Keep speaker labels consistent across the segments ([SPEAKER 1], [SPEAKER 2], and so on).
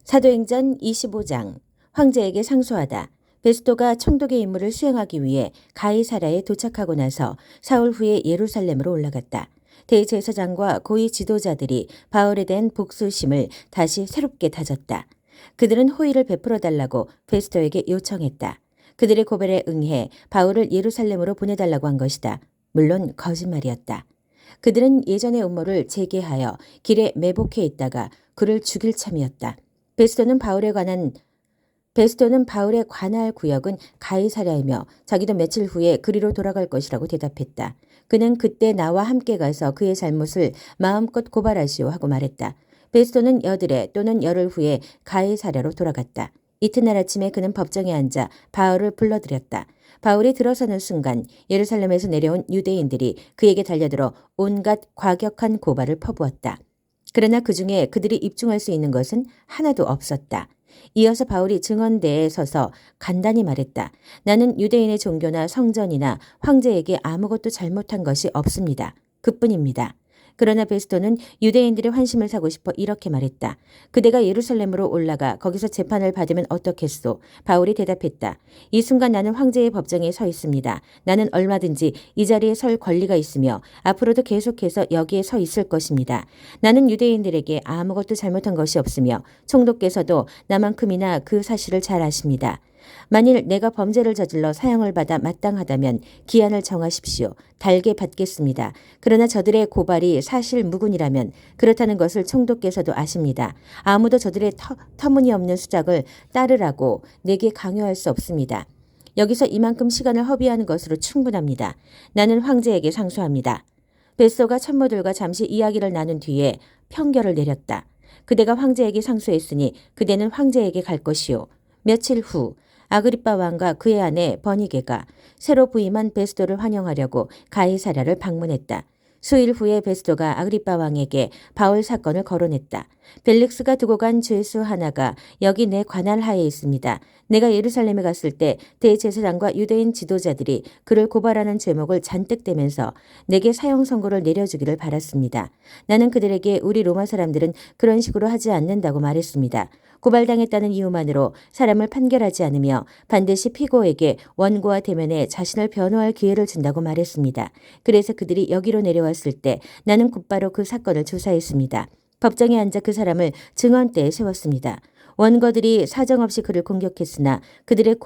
[SPEAKER 1] 사도행전 25장 황제에게 상소하다. 베스도가 총독의 임무를 수행하기 위해 가이사랴에 도착하고 나서 사흘 후에 예루살렘으로 올라갔다. 대제사장과 고위 지도자들이 바울에 대한 복수심을 다시 새롭게 다졌다. 그들은 호의를 베풀어 달라고 베스도에게 요청했다. 그들의 고발에 응해 바울을 예루살렘으로 보내달라고 한 것이다. 물론 거짓말이었다. 그들은 예전의 음모를 재개하여 길에 매복해 있다가 그를 죽일 참이었다. 베스도는 바울에 관할 구역은 가이사랴이며 자기도 며칠 후에 그리로 돌아갈 것이라고 대답했다. 그는 그때 나와 함께 가서 그의 잘못을 마음껏 고발하시오 하고 말했다. 베스도는 여드레 또는 열흘 후에 가이사랴로 돌아갔다. 이튿날 아침에 그는 법정에 앉아 바울을 불러들였다. 바울이 들어서는 순간 예루살렘에서 내려온 유대인들이 그에게 달려들어 온갖 과격한 고발을 퍼부었다. 그러나 그중에 그들이 입증할 수 있는 것은 하나도 없었다. 이어서 바울이 증언대에 서서 간단히 말했다. 나는 유대인의 종교나 성전이나 황제에게 아무것도 잘못한 것이 없습니다. 그뿐입니다. 그러나 베스도는 유대인들의 환심을 사고 싶어 이렇게 말했다. 그대가 예루살렘으로 올라가 거기서 재판을 받으면 어떻겠소? 바울이 대답했다. 이 순간 나는 황제의 법정에 서 있습니다. 나는 얼마든지 이 자리에 설 권리가 있으며 앞으로도 계속해서 여기에 서 있을 것입니다. 나는 유대인들에게 아무것도 잘못한 것이 없으며 총독께서도 나만큼이나 그 사실을 잘 아십니다. 만일 내가 범죄를 저질러 사형을 받아 마땅하다면 기한을 정하십시오. 달게 받겠습니다. 그러나 저들의 고발이 사실 무근이라면 그렇다는 것을 총독께서도 아십니다. 아무도 저들의 터무니없는 수작을 따르라고 내게 강요할 수 없습니다. 여기서 이만큼 시간을 허비하는 것으로 충분합니다. 나는 황제에게 상소합니다. 베스도가 참모들과 잠시 이야기를 나눈 뒤에 평결을 내렸다. 그대가 황제에게 상소했으니 그대는 황제에게 갈 것이요. 며칠 후 아그리빠 왕과 그의 아내 버니게가 새로 부임한 베스도를 환영하려고 가이사랴를 방문했다. 수일 후에 베스도가 아그리빠 왕에게 바울 사건을 거론했다. 벨릭스가 두고 간 죄수 하나가 여기 내 관할 하에 있습니다. 내가 예루살렘에 갔을 때 대제사장과 유대인 지도자들이 그를 고발하는 죄목을 잔뜩 대면서 내게 사형 선고를 내려주기를 바랐습니다. 나는 그들에게 우리 로마 사람들은 그런 식으로 하지 않는다고 말했습니다. 고발당했다는 이유만으로 사람을 판결하지 않으며 반드시 피고에게 원고와 대면에 자신을 변호할 기회를 준다고 말했습니다. 그래서 그들이 여기로 내려왔을 때 나는 곧바로 그 사건을 조사했습니다. 법정에 앉아 그 사람을 증언대에 세웠습니다. 원고들이 사정없이 그를 공격했으나 그들의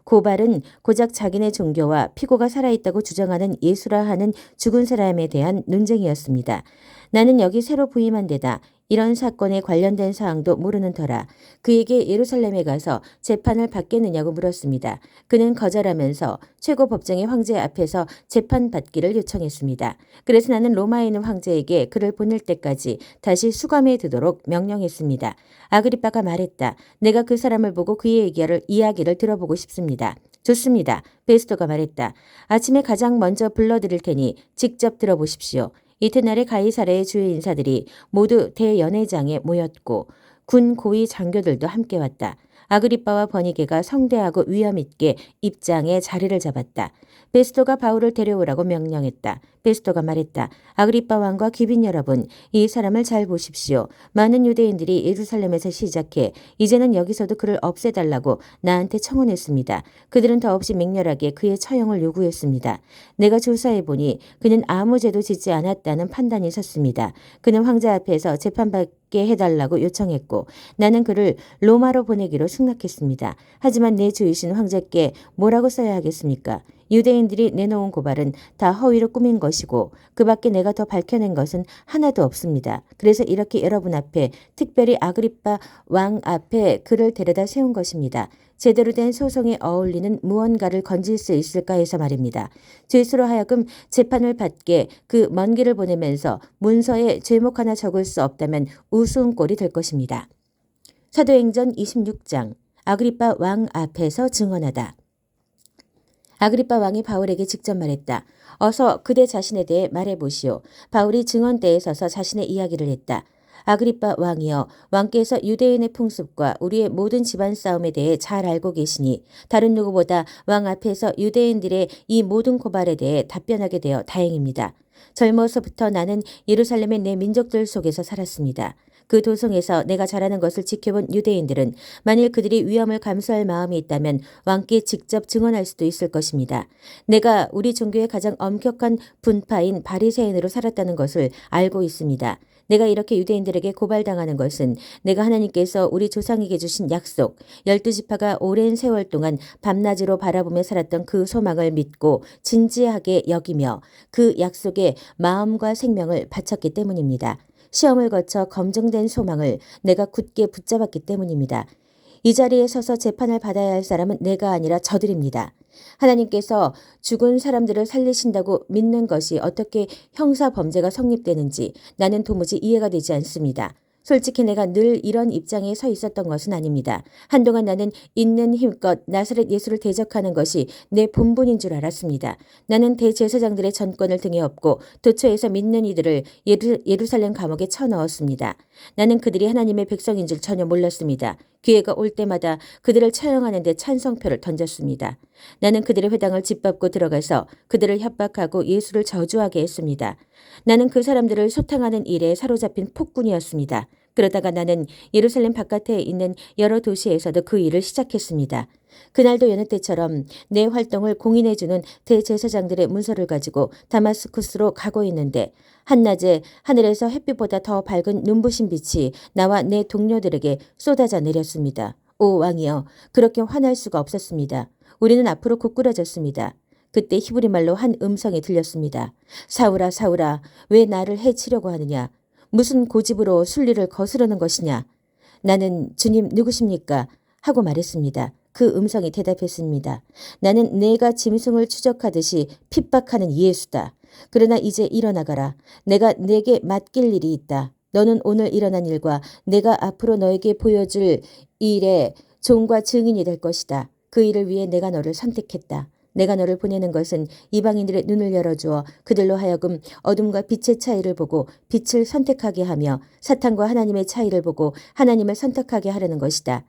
[SPEAKER 1] 고발은 고작 자기네 종교와 피고가 살아있다고 주장하는 예수라 하는 죽은 사람에 대한 논쟁이었습니다. 나는 여기 새로 부임한 데다 이런 사건에 관련된 사항도 모르는 터라 그에게 예루살렘에 가서 재판을 받겠느냐고 물었습니다. 그는 거절하면서 최고법정의 황제 앞에서 재판받기를 요청했습니다. 그래서 나는 로마에 있는 황제에게 그를 보낼 때까지 다시 수감해 두도록 명령했습니다. 아그리빠가 말했다. 내가 그 사람을 보고 그의 이야기를 들어보고 싶습니다. 좋습니다. 베스도가 말했다. 아침에 가장 먼저 불러드릴 테니 직접 들어보십시오. 이튿날에 가이사랴의 주요 인사들이 모두 대연회장에 모였고 군 고위 장교들도 함께 왔다. 아그리빠와 버니게가 성대하고 위엄 있게 입장에 자리를 잡았다. 베스도가 바울을 데려오라고 명령했다. 베스도가 말했다. 아그리빠 왕과 귀빈 여러분, 이 사람을 잘 보십시오. 많은 유대인들이 예루살렘에서 시작해 이제는 여기서도 그를 없애달라고 나한테 청원했습니다. 그들은 더없이 맹렬하게 그의 처형을 요구했습니다. 내가 조사해보니 그는 아무 죄도 짓지 않았다는 판단이 섰습니다. 그는 황제 앞에서 재판받게 해달라고 요청했고 나는 그를 로마로 보내기로 승낙했습니다. 하지만 내 주이신 황제께 뭐라고 써야 하겠습니까? 유대인들이 내놓은 고발은 다 허위로 꾸민 것이고 그 밖에 내가 더 밝혀낸 것은 하나도 없습니다. 그래서 이렇게 여러분 앞에 특별히 아그리빠 왕 앞에 그를 데려다 세운 것입니다. 제대로 된 소송에 어울리는 무언가를 건질 수 있을까 해서 말입니다. 죄수로 하여금 재판을 받게 그 먼 길을 보내면서 문서에 죄목 하나 적을 수 없다면 우스운 꼴이 될 것입니다. 사도행전 26장 아그리빠 왕 앞에서 증언하다. 아그리빠 왕이 바울에게 직접 말했다. 어서 그대 자신에 대해 말해보시오. 바울이 증언대에 서서 자신의 이야기를 했다. 아그리빠 왕이여, 왕께서 유대인의 풍습과 우리의 모든 집안 싸움에 대해 잘 알고 계시니 다른 누구보다 왕 앞에서 유대인들의 이 모든 고발에 대해 답변하게 되어 다행입니다. 젊어서부터 나는 예루살렘의 내 민족들 속에서 살았습니다. 그 도성에서 내가 잘하는 것을 지켜본 유대인들은 만일 그들이 위험을 감수할 마음이 있다면 왕께 직접 증언할 수도 있을 것입니다. 내가 우리 종교의 가장 엄격한 분파인 바리새인으로 살았다는 것을 알고 있습니다. 내가 이렇게 유대인들에게 고발당하는 것은 내가 하나님께서 우리 조상에게 주신 약속, 12지파가 오랜 세월 동안 밤낮으로 바라보며 살았던 그 소망을 믿고 진지하게 여기며 그 약속에 마음과 생명을 바쳤기 때문입니다. 시험을 거쳐 검증된 소망을 내가 굳게 붙잡았기 때문입니다. 이 자리에 서서 재판을 받아야 할 사람은 내가 아니라 저들입니다. 하나님께서 죽은 사람들을 살리신다고 믿는 것이 어떻게 형사 범죄가 성립되는지 나는 도무지 이해가 되지 않습니다. 솔직히 내가 늘 이런 입장에 서 있었던 것은 아닙니다. 한동안 나는 있는 힘껏 나사렛 예수를 대적하는 것이 내 본분인 줄 알았습니다. 나는 대제사장들의 전권을 등에 업고 도처에서 믿는 이들을 예루살렘 감옥에 쳐넣었습니다. 나는 그들이 하나님의 백성인 줄 전혀 몰랐습니다. 기회가 올 때마다 그들을 처형하는 데 찬성표를 던졌습니다. 나는 그들의 회당을 짓밟고 들어가서 그들을 협박하고 예수를 저주하게 했습니다. 나는 그 사람들을 소탕하는 일에 사로잡힌 폭군이었습니다. 그러다가 나는 예루살렘 바깥에 있는 여러 도시에서도 그 일을 시작했습니다. 그날도 여느 때처럼 내 활동을 공인해주는 대제사장들의 문서를 가지고 다마스쿠스로 가고 있는데 한낮에 하늘에서 햇빛보다 더 밝은 눈부신 빛이 나와 내 동료들에게 쏟아져 내렸습니다. 오 왕이여, 그렇게 화날 수가 없었습니다. 우리는 앞으로 고꾸라졌습니다. 그때 히브리 말로 한 음성이 들렸습니다. 사울아 사울아, 왜 나를 해치려고 하느냐? 무슨 고집으로 순리를 거스르는 것이냐? 나는 주님 누구십니까? 하고 말했습니다. 그 음성이 대답했습니다. 나는 내가 짐승을 추적하듯이 핍박하는 예수다. 그러나 이제 일어나가라. 내가 내게 맡길 일이 있다. 너는 오늘 일어난 일과 내가 앞으로 너에게 보여줄 일의 종과 증인이 될 것이다. 그 일을 위해 내가 너를 선택했다. 내가 너를 보내는 것은 이방인들의 눈을 열어주어 그들로 하여금 어둠과 빛의 차이를 보고 빛을 선택하게 하며 사탄과 하나님의 차이를 보고 하나님을 선택하게 하려는 것이다.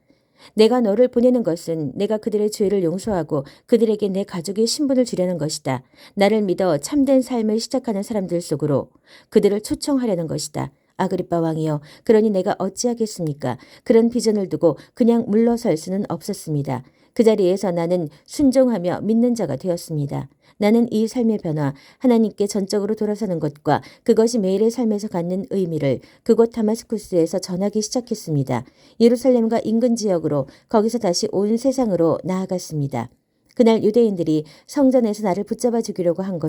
[SPEAKER 1] 내가 너를 보내는 것은 내가 그들의 죄를 용서하고 그들에게 내 가족의 신분을 주려는 것이다. 나를 믿어 참된 삶을 시작하는 사람들 속으로 그들을 초청하려는 것이다. 아그리빠 왕이여, 그러니 내가 어찌하겠습니까? 그런 비전을 두고 그냥 물러설 수는 없었습니다. 그 자리에서 나는 순종하며 믿는 자가 되었습니다. 나는 이 삶의 변화, 하나님께 전적으로 돌아서는 것과 그것이 매일의 삶에서 갖는 의미를 그곳 다마스쿠스에서 전하기 시작했습니다. 예루살렘과 인근 지역으로, 거기서 다시 온 세상으로 나아갔습니다. 그날 유대인들이 성전에서 나를 붙잡아 죽이려고 한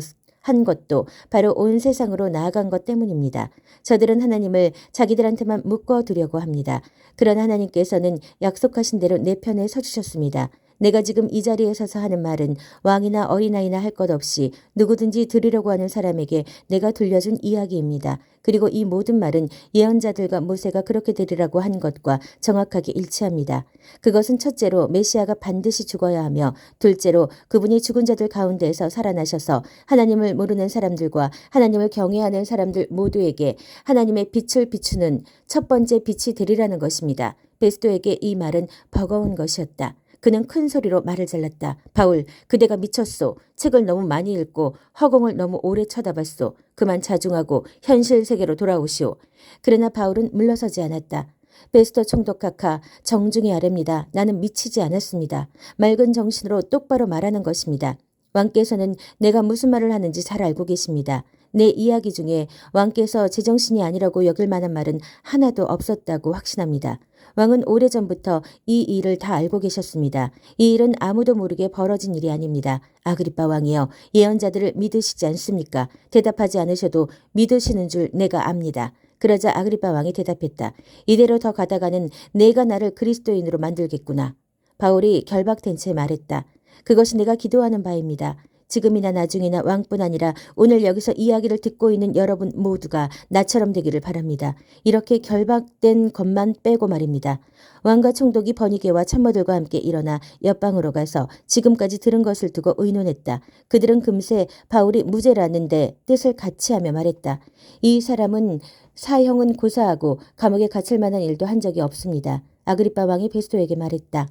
[SPEAKER 1] 것도 바로 온 세상으로 나아간 것 때문입니다. 저들은 하나님을 자기들한테만 묶어두려고 합니다. 그러나 하나님께서는 약속하신 대로 내 편에 서주셨습니다. 내가 지금 이 자리에 서서 하는 말은 왕이나 어린아이나 할 것 없이 누구든지 들으려고 하는 사람에게 내가 들려준 이야기입니다. 그리고 이 모든 말은 예언자들과 모세가 그렇게 되리라고 한 것과 정확하게 일치합니다. 그것은 첫째로 메시아가 반드시 죽어야 하며, 둘째로 그분이 죽은 자들 가운데에서 살아나셔서 하나님을 모르는 사람들과 하나님을 경외하는 사람들 모두에게 하나님의 빛을 비추는 첫 번째 빛이 되리라는 것입니다. 베스도에게 이 말은 버거운 것이었다. 그는 큰 소리로 말을 잘랐다. 바울, 그대가 미쳤소. 책을 너무 많이 읽고 허공을 너무 오래 쳐다봤소. 그만 자중하고 현실 세계로 돌아오시오. 그러나 바울은 물러서지 않았다. 베스도 총독각하, 정중히 아랍니다. 나는 미치지 않았습니다. 맑은 정신으로 똑바로 말하는 것입니다. 왕께서는 내가 무슨 말을 하는지 잘 알고 계십니다. 내 이야기 중에 왕께서 제정신이 아니라고 여길 만한 말은 하나도 없었다고 확신합니다. 왕은 오래전부터 이 일을 다 알고 계셨습니다. 이 일은 아무도 모르게 벌어진 일이 아닙니다. 아그리빠 왕이여, 예언자들을 믿으시지 않습니까? 대답하지 않으셔도 믿으시는 줄 내가 압니다. 그러자 아그리빠 왕이 대답했다. 이대로 더 가다가는 내가 나를 그리스도인으로 만들겠구나. 바울이 결박된 채 말했다. 그것이 내가 기도하는 바입니다. 지금이나 나중이나 왕뿐 아니라 오늘 여기서 이야기를 듣고 있는 여러분 모두가 나처럼 되기를 바랍니다. 이렇게 결박된 것만 빼고 말입니다. 왕과 총독이 번이게와 참모들과 함께 일어나 옆방으로 가서 지금까지 들은 것을 두고 의논했다. 그들은 금세 바울이 무죄라는데 뜻을 같이 하며 말했다. 이 사람은 사형은 고사하고 감옥에 갇힐 만한 일도 한 적이 없습니다. 아그리빠 왕이 베스도에게 말했다.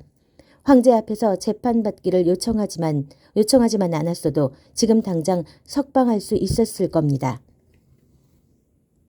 [SPEAKER 1] 황제 앞에서 재판받기를 요청하지만 않았어도 지금 당장 석방할 수 있었을 겁니다.